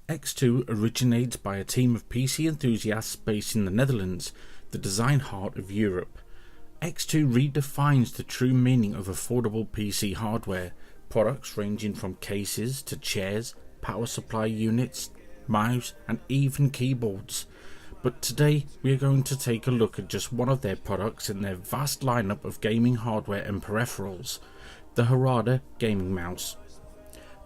X2 originates by a team of PC enthusiasts based in the Netherlands, the design heart of Europe. X2 redefines the true meaning of affordable PC hardware, products ranging from cases to chairs, power supply units, mouse and even keyboards. But today we are going to take a look at just one of their products in their vast lineup of gaming hardware and peripherals, the Harada Gaming Mouse.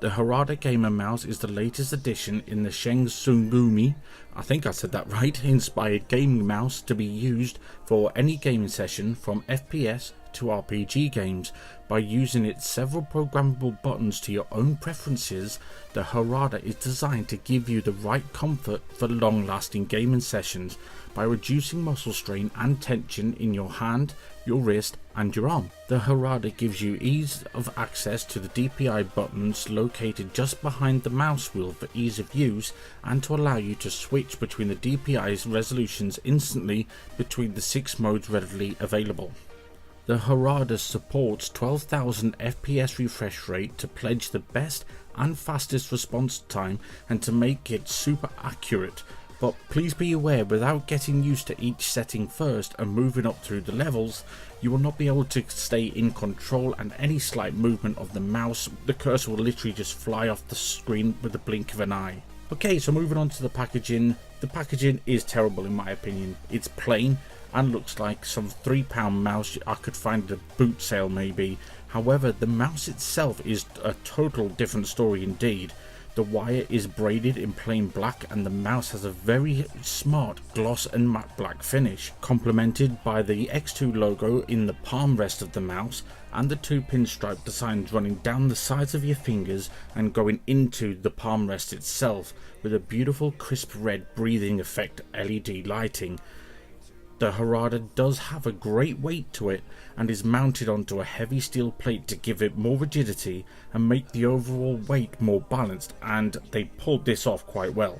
The Harada Gaming Mouse is the latest addition in the Shensugumi, I think I said that right, inspired gaming mouse to be used for any gaming session from FPS to RPG games. By using its several programmable buttons to your own preferences, the Harada is designed to give you the right comfort for long-lasting gaming sessions by reducing muscle strain and tension in your hand, your wrist and your arm. The Harada gives you ease of access to the DPI buttons located just behind the mouse wheel for ease of use and to allow you to switch between the DPI's resolutions instantly between the 6 modes readily available. The Harada supports 12,000 FPS refresh rate to pledge the best and fastest response time and to make it super accurate. But please be aware, without getting used to each setting first and moving up through the levels, you will not be able to stay in control, and any slight movement of the mouse, the cursor will literally just fly off the screen with the blink of an eye. Okay, so moving on to the packaging. The packaging is terrible in my opinion. It's plain and looks like some £3 mouse I could find at a boot sale maybe. However, the mouse itself is a total different story indeed. The wire is braided in plain black and the mouse has a very smart gloss and matte black finish, complemented by the X2 logo in the palm rest of the mouse and the 2 pinstripe designs running down the sides of your fingers and going into the palm rest itself, with a beautiful crisp red breathing effect LED lighting. The Harada does have a great weight to it and is mounted onto a heavy steel plate to give it more rigidity and make the overall weight more balanced, and they pulled this off quite well.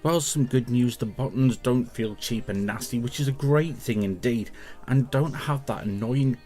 Well, some good news, the buttons don't feel cheap and nasty, which is a great thing indeed, and don't have that annoying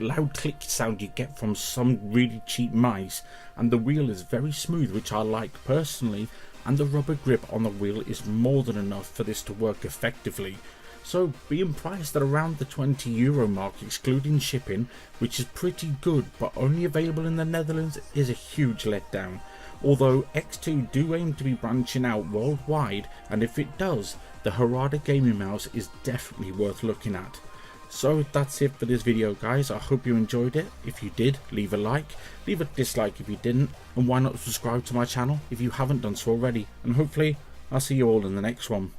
loud click sound you get from some really cheap mice, and the wheel is very smooth, which I like personally, and the rubber grip on the wheel is more than enough for this to work effectively. So being priced at around the €20 mark excluding shipping, which is pretty good but only available in the Netherlands, is a huge letdown. Although X2 do aim to be branching out worldwide, and if it does, the Harada Gaming Mouse is definitely worth looking at. So that's it for this video guys, I hope you enjoyed it. If you did, leave a like, leave a dislike if you didn't, and why not subscribe to my channel if you haven't done so already, and hopefully I'll see you all in the next one.